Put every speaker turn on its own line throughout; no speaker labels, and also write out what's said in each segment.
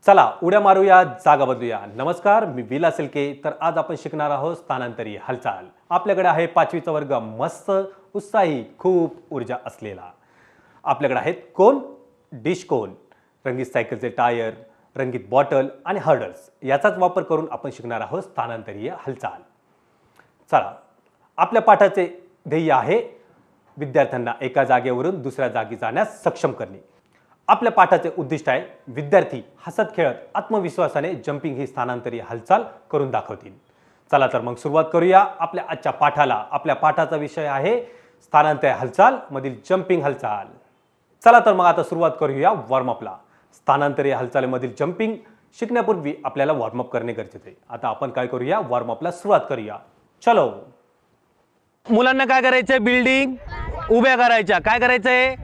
चला उड्या मारूया, जागा बदलूया. नमस्कार, मी विला सिल्के. तर आज आपण शिकणार आहोत स्थानांतरी हालचाल. आपल्याकडे आहे 5वीचा वर्ग, मस्त उत्साही, खूप ऊर्जा असलेला. आपल्याकडे आहेत कोन, डिश कोन, रंगीत सायकलचे टायर, रंगीत बॉटल आणि हर्डल्स. याचाच वापर करून आपण शिकणार आहोत स्थानांतरीय हालचाल. चला, आपल्या पाठाचे ध्येय आहे विद्यार्थ्यांना एका जागेवरून दुसऱ्या जागी जाण्यास सक्षम करणे. आपल्या पाठाचे उद्दिष्ट आहे विद्यार्थी हसत खेळत आत्मविश्वासाने जंपिंग ही स्थानांतरीय हालचाल करून दाखवतील. चला तर मग सुरुवात करूया आपल्या आजच्या पाठाला. आपल्या पाठाचा विषय आहे स्थानांतरीय हालचाल मधील जंपिंग हालचाल. चला तर मग आता सुरुवात करूया वॉर्मअपला. स्थानांतरीय हालचालीमधील जंपिंग शिकण्यापूर्वी आपल्याला वॉर्मअप करणे गरजेचे आहे. आता आपण काय करूया, वॉर्मअपला सुरुवात करूया. चलो.
मुलांना काय करायचंय, बिल्डिंग उभ्या करायच्या. काय करायचंय,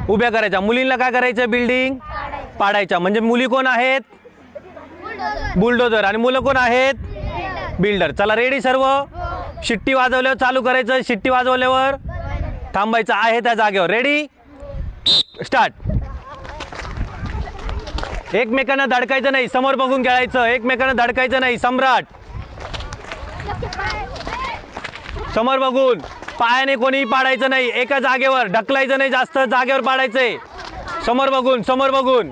उभ्या करायच्या. मुलींना काय करायचं, बिल्डिंग पाडायच्या. म्हणजे मुली कोण आहेत, बुलडोजर, आणि मुलं कोण आहेत, बिल्डर. चला रेडी सर्व. शिट्टी वाजवल्यावर चालू करायचं, शिट्टी वाजवल्यावर थांबायचं आहे त्या जागेवर. Ready start. एकमेकांना धडकायचं नाही, समोर बघून खेळायचं. एकमेकांना धडकायचं नाही. सम्राट समोर बघून, पायाने कोणी पाडायचं नाही. एका जागेवर ढकलायचं नाही, जास्त जागेवर पाडायचंय. समोर बघून, समोर बघून.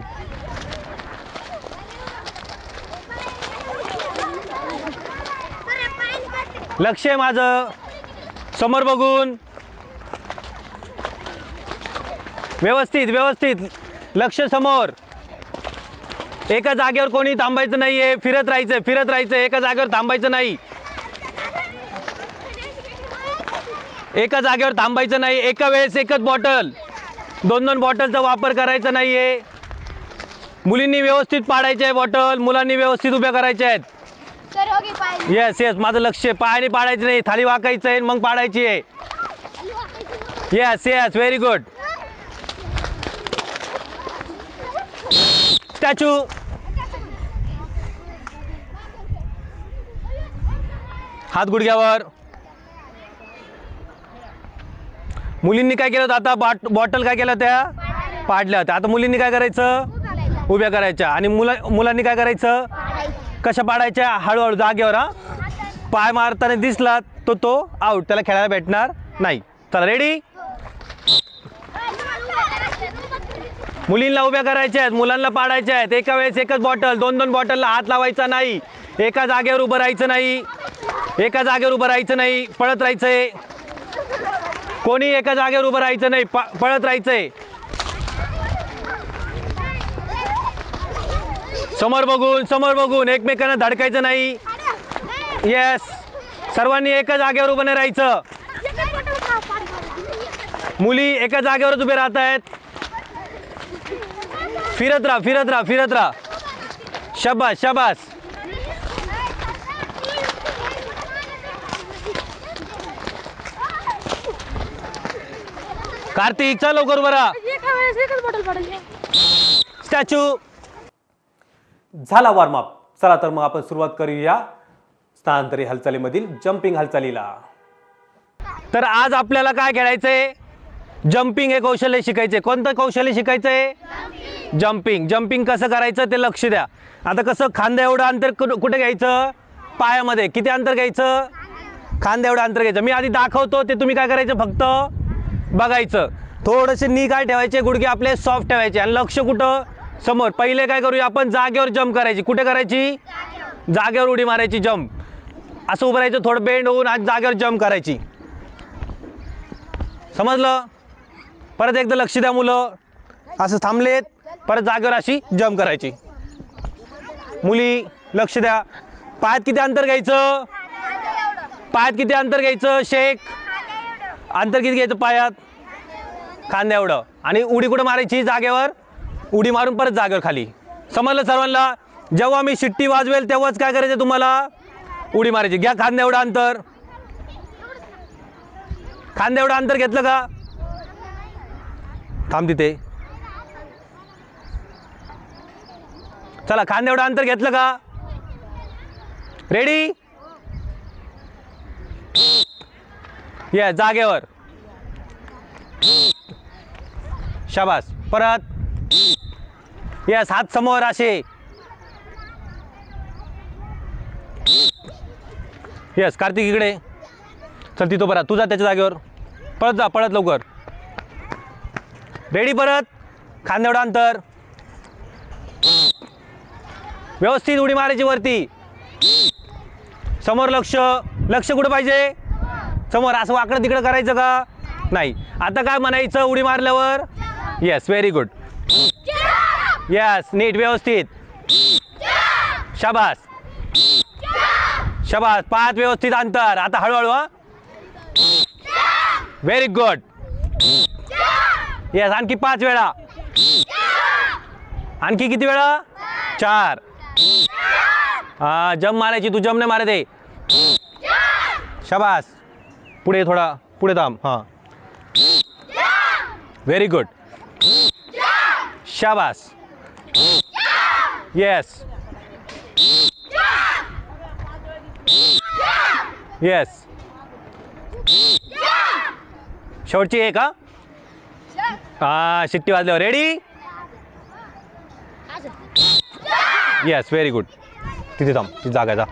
लक्ष आहे माझं, समोर बघून. व्यवस्थित व्यवस्थित लक्ष समोर. एका जागेवर कोणी थांबायचं नाहीये, फिरत राहायचं, फिरत राहायचं. एका जागेवर थांबायचं नाही, एका जागेवर थांबायचं नाही. एका वेळेस एकच बॉटल, दोन दोन बॉटलचा वापर करायचा नाहीये. मुलींनी व्यवस्थित पाडायचे आहे बॉटल, मुलांनी व्यवस्थित उभ्या करायच्या आहेत. येस येस, माझं लक्ष आहे. पायाने पाडायचं नाही, थाली वाकायचं आहे मग पाडायची आहे. Yes yes, very good. Statue. हात गुडघ्यावर. मुलींनी काय केलं होतं, आता बॉटल काय केलं त्या पाडल्या होत्या. आता मुलींनी काय करायचं, उभ्या करायच्या. आणि मुलांनी काय करायचं, कशा पाडायच्या, हळूहळू जागेवर. हा, पाय मारताना दिसला तो आउट, त्याला खेळायला भेटणार नाही. चला रेडी. मुलींना उभ्या करायच्या आहेत, मुलांना पाडायच्या आहेत. एका वेळेस एकच बॉटल, दोन दोन बॉटलला हात लावायचा नाही. एका जागेवर उभं राहायचं नाही, एका जागेवर उभं राहायचं नाही. पळत राहायचंय. कोणी एका जागेवर उभं राहायचं नाही, पळत राहायचंय. समोर बघून, समोर बघून. एकमेकांना धडकायचं नाही. येस, सर्वांनी एका जागेवर उभं नाही राहायचं. मुली एका जागेवरच उभे राहत आहेत. फिरत राहा, फिरत राहा, फिरत राहा. शाबास शाबास. कार्तिक चल लवकर बरा. स्टॅच्यू.
झाला वॉर्मअप. चला तर मग आपण सुरुवात करूया स्थानांतरी हालचालीमधील जंपिंग हालचालीला.
तर आज आपल्याला काय खेळायचंय, जंपिंग हे कौशल्य शिकायचे. कोणतं कौशल्य शिकायचंय, जंपिंग. जंपिंग कसं करायचं ते लक्ष द्या. आता कसं, खांद्या एवढं अंतर कुठे घ्यायचं, पायामध्ये. किती अंतर घ्यायचं, खांद्या एवढं अंतर घ्यायचं. मी आधी दाखवतो, ते तुम्ही काय करायचं, फक्त बघायचं. थोडेसे नी काय ठेवायचे, गुडघे आपले सॉफ्ट ठेवायचे. आणि लक्ष कुठं, समोर. पहिले काय करूया आपण, जागेवर जंप करायची. कुठे करायची, जागेवर उडी मारायची, जंप. असं उभं राहायचं, थोडं बेंड होऊन आज जागेवर जंप करायची. समजलं. परत एकदा लक्ष द्या मुलं. असं थांबलेत, परत जागेवर अशी जंप करायची. मुली लक्ष द्या. पायात किती अंतर घ्यायचं, पायात किती अंतर घ्यायचं, शेक. अंतर किती घ्यायचं पायात, खांद्या एवढं. आणि उडी कुठं मारायची, जागेवर उडी मारून परत जागेवर खाली. समजलं सर्वांना. जेव्हा मी शिट्टी वाजवेल तेव्हाच काय करायचं, तुम्हाला उडी मारायची. घ्या खांद्या एवढं अंतर. खांद्या एवढं अंतर घेतलं का, थांब तिथे. चला, खांद्या एवढं अंतर घेतलं का, रेडी. ये जागेवर. शाबास. परत. यस, हात समोर असे. येस कार्तिक इकडे चल तिथं परत तुझा त्याच्या जागेवर पळत जा पळत लवकर रेडी परत खांद्यावर अंतर व्यवस्थित उडी मारायची वरती समोर लक्ष लक्ष कुठं पाहिजे समोर असं वाकडं तिकडं करायचं का नाही आता काय म्हणायचं उडी मारल्यावर येस व्हेरी गुड येस नीट व्यवस्थित शाबास शाबास पाच व्यवस्थित अंतर आता हळूहळू हा व्हेरी गुड येस आणखी 5 वेळा आणखी किती वेळा 4 हा जंप मारायची तू जंप नाही मारत आहे शाबास पुढे थोडा पुढे थांब हां व्हेरी गुड शाबास येस येस शेवटची एक हा शिट्टी वाजल्यावर रेडी येस व्हेरी गुड तिथे थांब ती जागा जा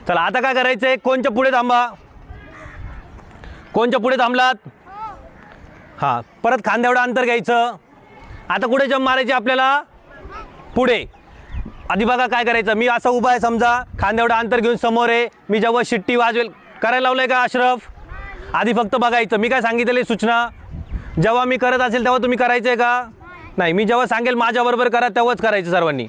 चला आता काय करायचंय कोणच्या पुढे थांबा कोणच्या पुढे थांबलात हां परत खांद्याएवढं अंतर घ्यायचं आता कुठे जंप मारायची आपल्याला पुढे आधी बघा काय करायचं मी असं उभा आहे समजा खांद्याएवढं अंतर घेऊन समोर आहे मी जेव्हा शिट्टी वाजवेल करायला लावलंय का अशरफ आधी फक्त बघायचं मी काय सांगितलेली सूचना जेव्हा मी करत असेल तेव्हा तुम्ही करायचं आहे का नाही मी जेव्हा सांगेल माझ्याबरोबर करा तेव्हाच करायचं सर्वांनी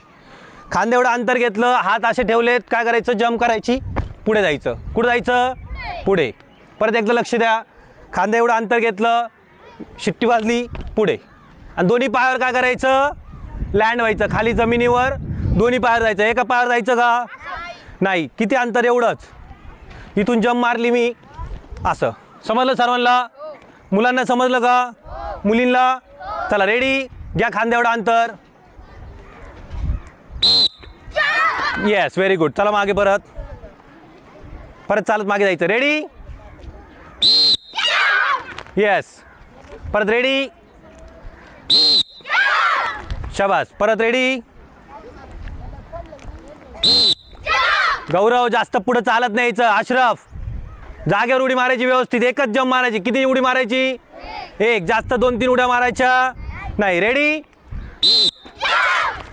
खांद्याएवढं अंतर घेतलं हात असे ठेवलेत काय करायचं जंप करायची पुढे जायचं कुठं जायचं पुढे परत एकदा लक्ष द्या खांद्याएवढं अंतर घेतलं शिट्टी वाजली पुढे आणि दोन्ही पायावर काय करायचं लँड व्हायचं खाली जमिनीवर दोन्ही पायावर जायचं एका पायावर जायचं का नाही किती अंतर एवढंच इथून जंप मारली मी असं समजलं सर्वांना मुलांना समजलं का मुलींना चला रेडी घ्या खांद्याएवढं अंतर येस व्हेरी गुड चला मागे परत परत चालत मागे जायचं रेडी येस परत रेडी शाबास परत रेडी गौरव जास्त पुढे चालत नाही अशरफ जागेवर उडी मारायची व्यवस्थित एकच जंप मारायची किती उडी मारायची एक जास्त 2-3 उड्या मारायच्या नाही रेडी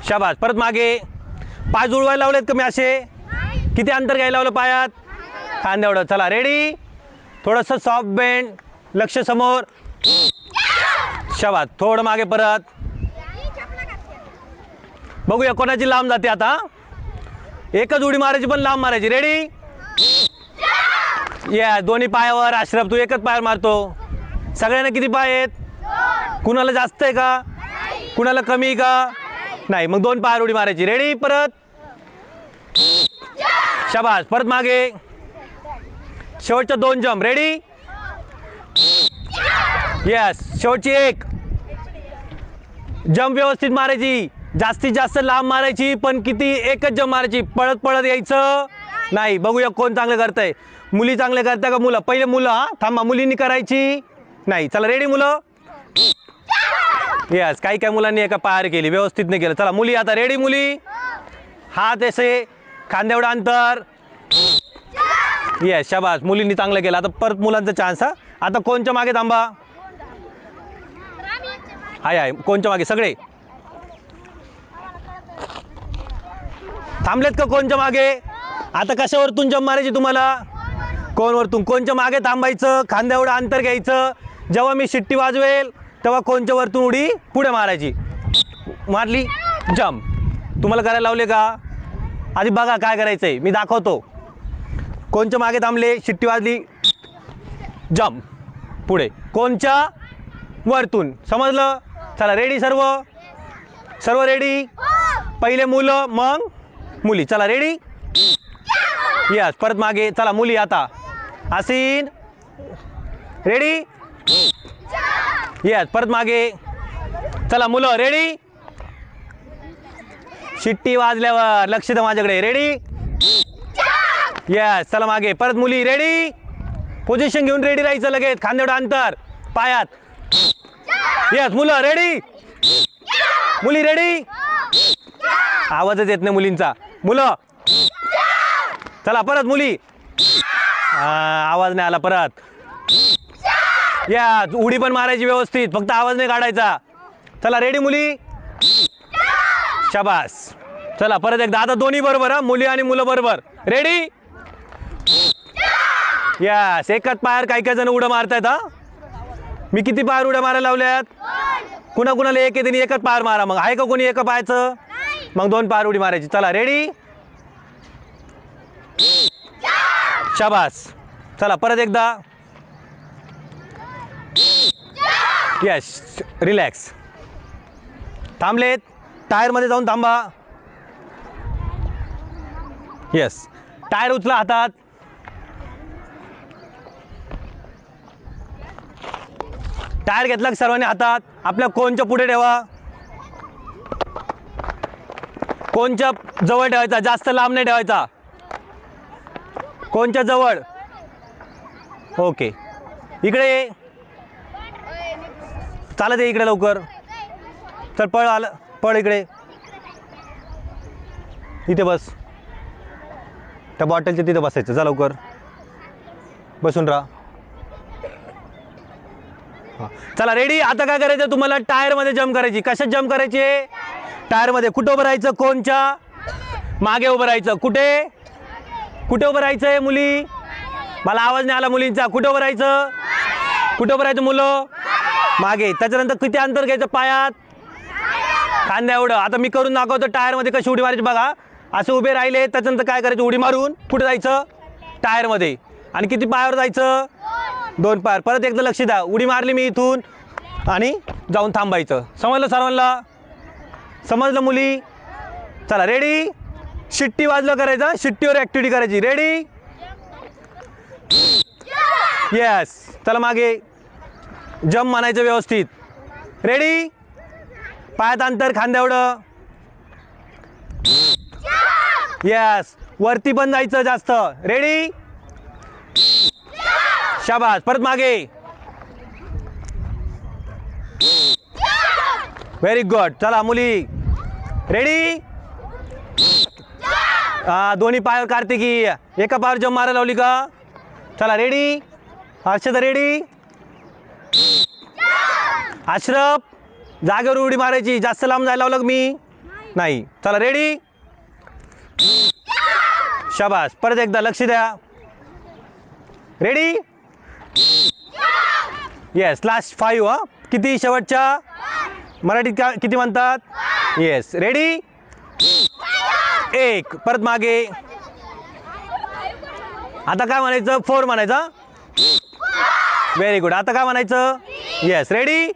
शाबास परत मागे पाय जुळवायला लावलेत का मी असे किती अंतर घ्यायला लावलं पायात खांद्याएवढं चला रेडी थोडंसं सॉफ्ट बेंड लक्ष समोर शाबास थोडं मागे परत बघूया कोणाची लांब जाते आता एकच उडी मारायची पण लांब मारायची रेडी या दोन्ही पायावर अशरफ तू एकच पायावर मारतो सगळ्यांना किती पाय आहेत कुणाला जास्त आहे का कुणाला कमी आहे का नाही मग 2 पायावर उडी मारायची रेडी परत शाबास परत मागे शेवटच्या 2 जंप रेडी येस शेवटची एक जंप व्यवस्थित मारायची जास्तीत जास्त लांब मारायची पण किती एकच जंप मारायची पळत पळत यायचं नाही बघूया कोण चांगलं करतंय मुली चांगले करताय का मुलं पहिले मुलं हा थांबा मुलींनी करायची नाही चला रेडी मुलं येस काही काय मुलांनी एका पायावर केली व्यवस्थित नाही केलं चला मुली आता रेडी मुली हात असे खांद्याएवढं अंतर येस शाबास मुलींनी चांगलं केलं आता परत मुलांचा चान्स हा आता कोणच्या मागे थांबा आहे कोणच्या मागे सगळे थांबलेत का कोणच्या मागे आता कशावरतून जंप मारायची तुम्हाला कोण वरतून कोणच्या मागे थांबायचं खांद्याएवढं अंतर घ्यायचं जेव्हा मी शिट्टी वाजवेल तेव्हा कोणच्या वरतून उडी पुढे मारायची मारली जंप तुम्हाला करायला लावले का आधी बघा काय करायचंय मी दाखवतो कोणच्या मागे थांबले शिट्टी वाजली जंप पुढे कोणच्या वरतून समजलं चला रेडी सर्व रेडी पहिले मुलं मग मुली चला रेडी यस परत मागे चला मुली आता आसीन रेडी यस परत मागे चला मुलं रेडी शिट्टी वाजल्यावर लक्ष द्या माझ्याकडे रेडी यस चला मागे परत मुली रेडी पोझिशन घेऊन रेडी राहायचं लगेच खांद्याएवढं अंतर पायात यस मुलं रेडी मुली रेडी आवाजच येत नाही मुलींचा मुलं चला परत मुली. आवाज नाही आला परत. या उडी पण मारायची व्यवस्थित, फक्त आवाज नाही काढायचा. चला रेडी मुली. शाबास. चला परत एकदा. आता दोन्ही बरोबर हा, मुली आणि मुलं बरोबर. रेडी. यस. एकच पायावर काही काही जण उड्या मारतायत हा. मी किती पायावर उड्या मारायला लावल्यात? कुणाकुणाला एक येते एकच पायावर मारा. मग आहे का कोणी एका पायाचं? मग 2 पायावर उडी मारायची. चला रेडी. शाबास. चला परत एकदा. यस. रिलॅक्स. थांबलेत. टायरमध्ये जाऊन थांबा. यस. टायर उचला हातात. टायर घेतला सर्वांनी हातात. आपल्या कोनच्या पुढे ठेवा. कोनच्या जवळ ठेवायचा, जास्त लांब नाही ठेवायचा. कोनच्या जवळ. ओके. इकडे ये. चालत ये इकडे लवकर. चल पळ. आलं पळ इकडे. इथे बस. त्या बॉटलच्या तिथे बसायचं. जा लवकर. बसून राहा. चला रेडी. आता काय करायचं तुम्हाला? टायरमध्ये जंप करायची. कशात जंप करायची? टायरमध्ये. कुठं उभं राहायचं? कोणच्या मागे उभं राहायचं. कुठे कुठे उभं राहायचंय मुली? मला आवाज नाही आला मुलींचा. कुठं उभं राहायचं? कुठं उभं राहायचं मुलं? मागे. त्याच्यानंतर किती अंतर घ्यायचं पायात? खांद्या एवढं. आता मी करून दाखवतो टायरमध्ये कशी उडी मारायची बघा. असे उभे राहिले. त्याच्यानंतर काय करायचं? उडी मारून कुठे जायचं? टायरमध्ये. आणि किती पायावर जायचं? 2 पायावर. परत एकदा लक्ष द्या. उडी मारली मी इथून आणि जाऊन थांबायचं. समजलं सर्वांना? समजलं मुली? चला रेडी. शिट्टी वाजलं करायचं. शिट्टीवर ॲक्टिव्हिटी करायची. रेडी. येस. चला मागे. जंप म्हणायचं व्यवस्थित. रेडी. पायात अंतर खांद्या एवढं. येस. वरती पण जायचं जास्त. रेडी. शाबास. परत मागे. Very good. चला मुली. रेडी. दोन्ही पायावर कार्तिकी. एका पायावर जंप मारायला लावली का? चला रेडी. हर्षदा रेडी. अश्रफ जागेवर उडी मारायची. जास्त लांब जायला लावलं मी नाही. चला रेडी. शाबास. परत एकदा लक्ष द्या. रेडी. येस. लास्ट 5 हा. किती शेवटच्या? मराठीत का किती म्हणतात? येस. रेडी. 1. परत मागे. आता काय म्हणायचं? 4 म्हणायचं. Very good. आता काय म्हणायचं? येस. रेडी.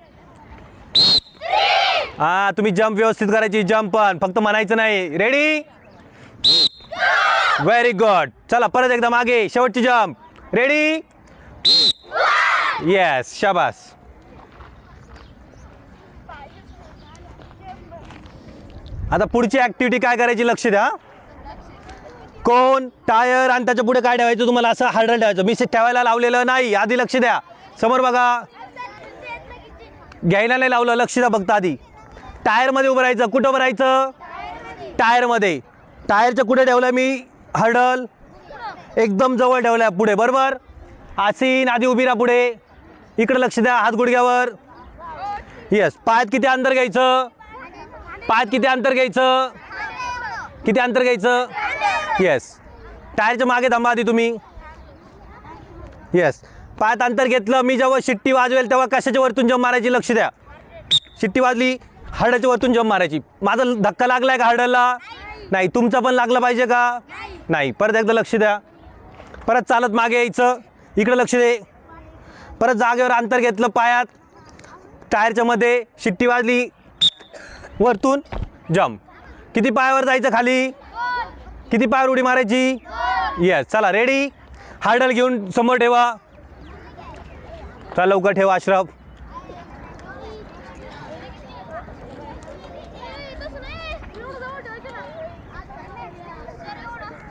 तुम्ही जंप व्यवस्थित करायची. जंप पण फक्त म्हणायचं नाही. रेडी. Very good. चला परत एकदा मागे. शेवटची जंप. रेडी. येस. शाबास. आता पुढची ॲक्टिव्हिटी काय करायची? लक्ष द्या. कोन, टायर आणि त्याच्या पुढे काय ठेवायचं तुम्हाला? असं हार्डल ठेवायचं. मी ठेवायला लावलेलं नाही. आधी लक्ष द्या. समोर बघा. घ्यायला नाही लावलं. लक्ष द्या फक्त आधी. टायरमध्ये उभं राहायचं. कुठं उभं राहायचं? टायरमध्ये. टायरच्या कुठे ठेवलं मी? हर्डल एकदम जवळ ठेवला पुढे. बरोबर. आसीन. आधी उभी राहा पुढे. इकडे लक्ष द्या. हात गुडघ्यावर. येस. पायात किती अंतर घ्यायचं? पायात किती अंतर घ्यायचं? किती अंतर घ्यायचं? येस. टायरच्या मागे थांबा आधी तुम्ही. येस. पायात अंतर घेतलं. मी जेव्हा शिट्टी वाजवेल तेव्हा कशाच्या वरतून जंप मारायची? लक्ष द्या. शिट्टी वाजली हर्डलच्या वरतून जंप मारायची. माझा धक्का लागलाय का हर्डलला? नाही. तुमचा पण लागला पाहिजे का? नाही. परत एकदा लक्ष द्या. परत चालत मागे यायचं. इकडे लक्ष दे. परत जागेवर अंतर घेतलं पायात. टायरच्या मध्ये शिट्टी वाजली. वरतून जंप. किती पायावर जायचं खाली? किती पायावर उडी मारायची? येस. चला रेडी. हार्डल घेऊन समोर ठेवा. चला लवकर ठेवा अश्रफ.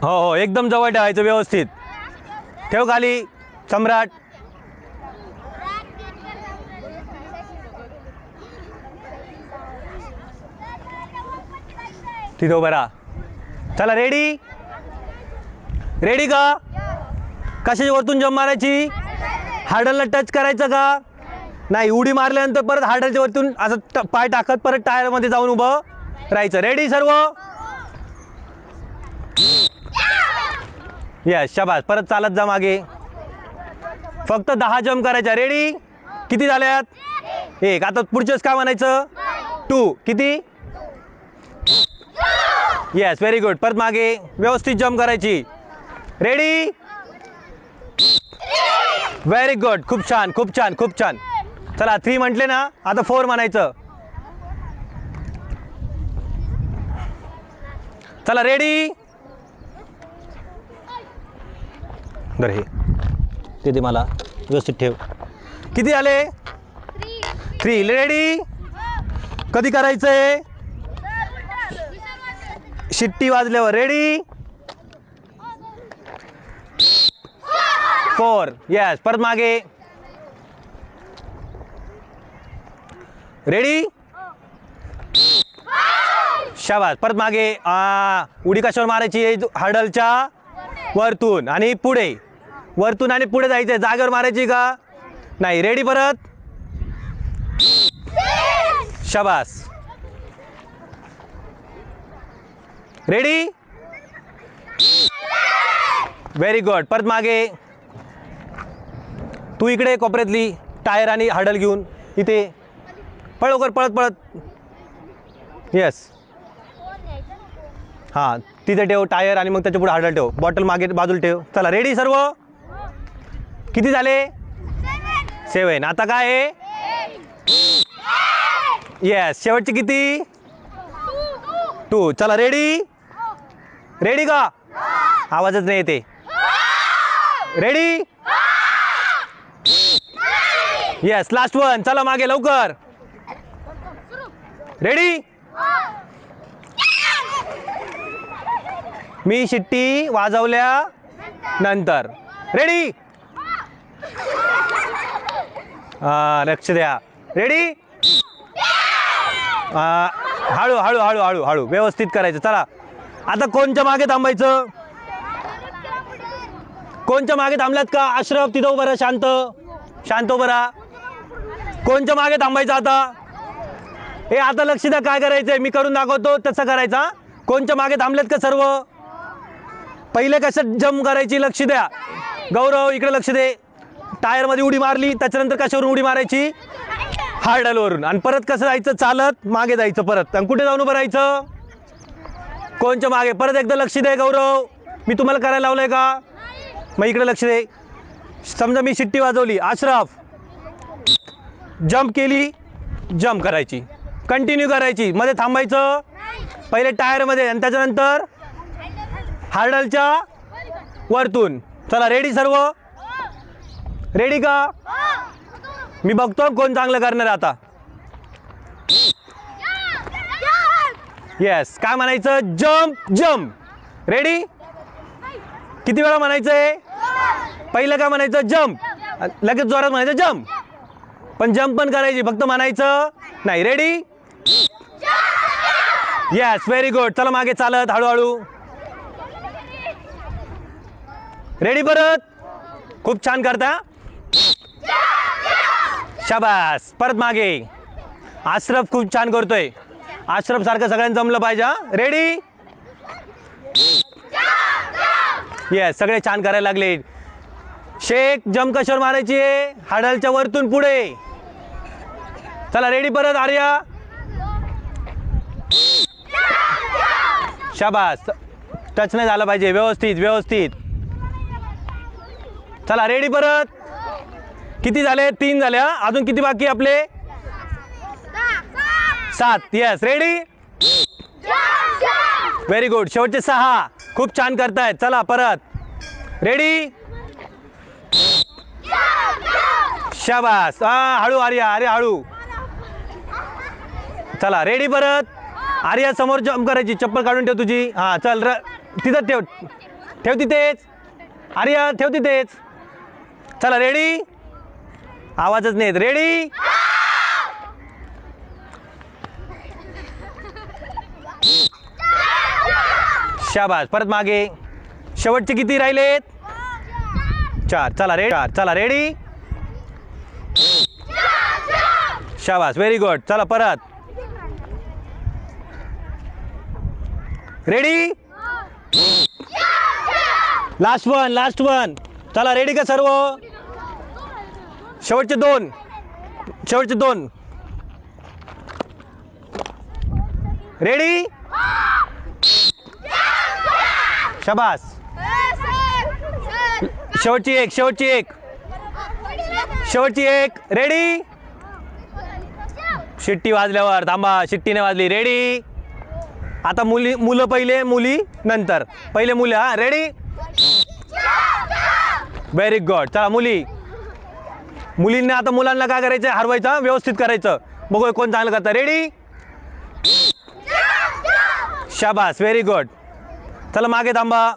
हो हो. एकदम जवळ ठेवायचं व्यवस्थित. ठेव खाली. सम्राट. तिथे उभं राहा. चला रेडी. रेडी का? कशाच्या वरतून जंप मारायची? हार्डलला टच करायचं का? नाही, उडी मारल्यानंतर परत हार्डलच्या वरतून असं पाय टाकत परत टायरमध्ये जाऊन उभं राहायचं. रेडी सर्व? यस, शाबास. परत चालत जा मागे. फक्त 10 जंप करायच्या. रेडी? किती झाल्यात? 1. आता पुढचंच काय म्हणायचं? 2. किती? Yes, very good. परत मागे व्यवस्थित जंप करायची. रेडी? Very good. खूप छान, खूप छान, खूप छान. चला 3 म्हटले ना, आता 4 म्हणायचं. चला रेडी? बरं, हे ते मला व्यवस्थित ठेव. किती झाले? 3. रेडी? कधी करायचंय? शिट्टी वाजल्यावर. रेडी? 4. येस, परत मागे. रेडी? शाबास. परत मागे. उडी कशावर मारायची? हार्डलच्या वरतून आणि पुढे. वरतून आणि पुढे जायचंय. जागेवर मारायची का? नाही. रेडी? परत. शाबास. रेडी? Very good. परत मागे. तू इकडे कोपऱ्यातली टायर आणि हार्डल घेऊन इथे पळ लवकर, पळत पळत. येस. हां, तिथे ठेव टायर आणि मग त्याच्या पुढे हार्डल ठेव. बॉटल मागे बाजूला ठेव. चला रेडी सर्व? किती झाले? 7. आता काय आहे? येस, शेवटची किती? 2. चला रेडी? रेडी का? आवाजच नाही येते. रेडी? Yes, last one. चला मागे लवकर. रेडी? मी शिट्टी वाजवल्या नंतर. रेडी? लक्ष द्या. रेडी? हळू हळू हळू हळू हळू व्यवस्थित करायचं. चला आता कोणच्या मागे थांबायचं? कोणच्या मागे थांबलात का? अशरफ तिथं उभं राहा. शांत शांत उभं राहा. कोणच्या मागे थांबायचं आता? हे आता लक्ष द्या काय करायचंय. मी करून दाखवतो तसं करायचा. कोणच्या मागे थांबलेत का सर्व? पहिले कसं जम्प करायची लक्ष द्या. गौरव इकडे लक्ष दे. टायरमध्ये उडी मारली त्याच्यानंतर कशावरून उडी मारायची? हार्डलवरून. आणि परत कसं जायचं? चालत मागे जायचं परत. आणि कुठे जाऊन उभं राहायचं? कोणच्या मागे. परत एकदा लक्ष दे गौरव. मी तुम्हाला करायला लावलंय का? मग इकडे लक्ष दे. समजा मी शिट्टी वाजवली. अशरफ जंप केली, जंप करायची, कंटिन्यू करायची. मध्ये थांबायचं. पहिले टायरमध्ये आणि त्याच्यानंतर हार्डलच्या वरतून. चला रेडी सर्व? रेडी का? मी बघतो कोण चांगलं करणार आता. येस, काय म्हणायचं? Jump jump. रेडी? किती वेळा म्हणायचंय? पहिलं काय म्हणायचं? जंप. लगेच जोरात म्हणायचं जंप. पण जंप पण करायची, फक्त म्हणायचं नाही. रेडी? Yes, very good. चला मागे चालत हळूहळू. रेडी? परत. खूप छान करता. शाबास. परत मागे. अशरफ खूप छान करतोय. अशरफ सारखं सगळ्यांना जमलं पाहिजे. रेडी? येस, सगळे छान करायला लागले. शेख जंप कशावर मारायची आहे? हार्डलच्या वरतून पुढे. चला रेडी? परत. आर्या शाबास. टच नाही झाला पाहिजे. व्यवस्थित व्यवस्थित. चला रेडी? परत. किती झाले? 3 झाल्या. अजून किती बाकी आपले? 7. Yes, ready? Very good. शेवटचे 6. खूप छान करतायत. चला परत. रेडी? शाबास. हळू आर्या. अरे हळू. चला रेडी? परत. आर्या समोर जंप करायची. चप्पल काढून ठेव तुझी. हां चल. तिथं ठेव. ठेव तिथेच. आर्या ठेव तिथेच. चला रेडी? आवाजच नाही. रेडी? शाबास. परत मागे. शेवटचे किती राहिलेत? 4. चला रेडी. शाबास, व्हेरी गुड. चला परत. रेडी. Last one. चला रेडी का सर्व? शेवटचे दोन. रेडी. शाबास. शेवटची एक. रेडी. शिट्टी वाजल्यावर थांबा. शिट्टी नाही वाजली. रेडी. आता मुलं पहिले, मुली नंतर. पहिले मुलं. हा रेडी. Very good. चला मुलींनी आता मुलांना काय करायचं? हरवायचं, व्यवस्थित करायचं. बघू कोण चांगलं करतं. रेडी. शाबास, व्हेरी गुड. चला मागे थांबा.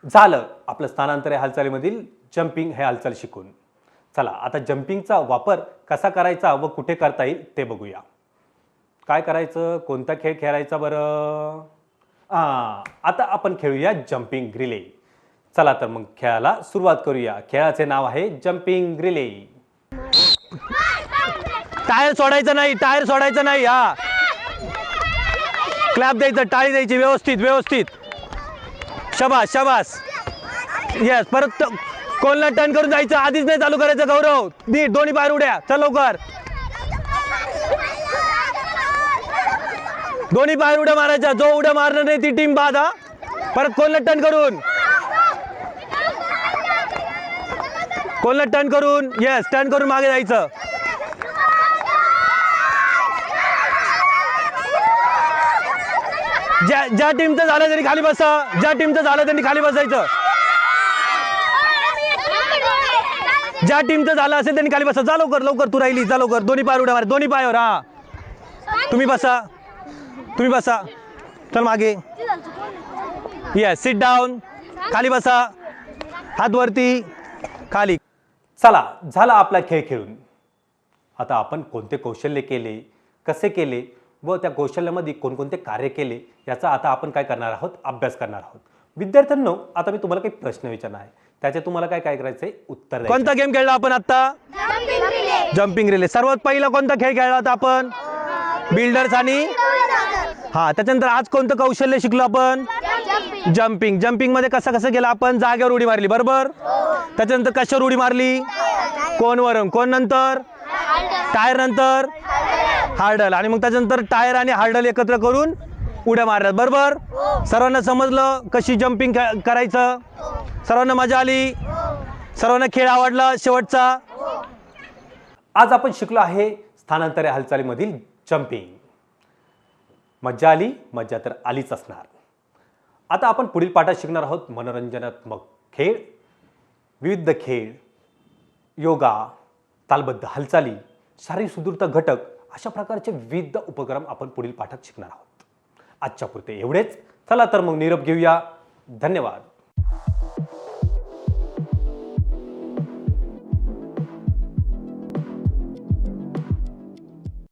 झालं आपलं स्थानांतर या हालचालीमधील जम्पिंग हे हालचाल शिकून. चला आता जम्पिंगचा वापर कसा करायचा व कुठे करता येईल ते बघूया. काय करायचं? कोणता खेळ खेळायचा बरं? आता आपण खेळूया जम्पिंग रिले. चला तर मग खेळाला सुरुवात करूया. खेळाचे नाव आहे जम्पिंग रिले.
टायर सोडायचं नाही. हा क्लॅप द्यायचं, टाळी द्यायची व्यवस्थित. शाबास. येस. परत कोणला टर्न करून जायचं. आधीच नाही चालू करायचं. गौरव नीट दोन्ही पाय उड्या. चल लवकर. दोन्ही पाय उड्या मारायच्या. जो उड्या मारणार नाही ती टीम बाद. हा परत कोणला टर्न करून येस, टर्न करून मागे जायचं. ज्या टीमचं झालं त्यांनी खाली त्यांनी खाली बसायचं. ज्या टीमचं झालं असेल त्यांनी खाली बसा. जा लवकर तू राहिली. जा लवकर. दोन्ही पाय उड्या मार. दोन्ही पायावर. हा तुम्ही बसा. चल मागे. Yes, sit down. खाली बसा. हात वरती, खाली.
चला झाला आपला खेळ खेळून. आता आपण कोणते कौशल्य केले, कसे केले व त्या कौशल्यामध्ये कोणकोणते कार्य केले याचा आता आपण काय करणार आहोत? अभ्यास करणार आहोत. विद्यार्थ्यांनो, आता मी तुम्हाला काही प्रश्न विचारणार आहे. त्याचे तुम्हाला काय करायचंय? उत्तर द्यायचं.
कोणता गेम खेळला आपण आता? Jumping relay. सर्वात पहिला कोणता खेळ खेळला होता आपण? बिल्डर्स आणि त्याच्यानंतर आज कोणतं कौशल्य शिकलो आपण? जम्पिंग मध्ये कसं केलं आपण? जागेवर उडी मारली, बरोबर. त्याच्यानंतर कशावर उडी मारली? कोनवरून. कोण नंतर? टायर नंतर हार्डल. आणि मग त्याच्यानंतर टायर आणि हार्डल एकत्र करून उड्या मारल्यात, बरोबर. सर्वांना समजलं कशी जम्पिंग करायचं? सर्वांना मजा आली? सर्वांना खेळ आवडला शेवटचा?
आज आपण शिकलो आहे स्थानांतर या हालचालीमधील जम्पिंग. मजा आली? मजा तर आलीच असणार. आता आपण पुढील पाठात शिकणार आहोत मनोरंजनात्मक खेळ, विविध खेळ, योगा, तालबद्ध हालचाली, शारीरिक सुदृढता घटक अशा प्रकारचे विविध उपक्रम आपण पुढील पाठात शिकणार आहोत. आजच्या पुरते एवढेच. चला तर मग निरोप घेऊया. धन्यवाद.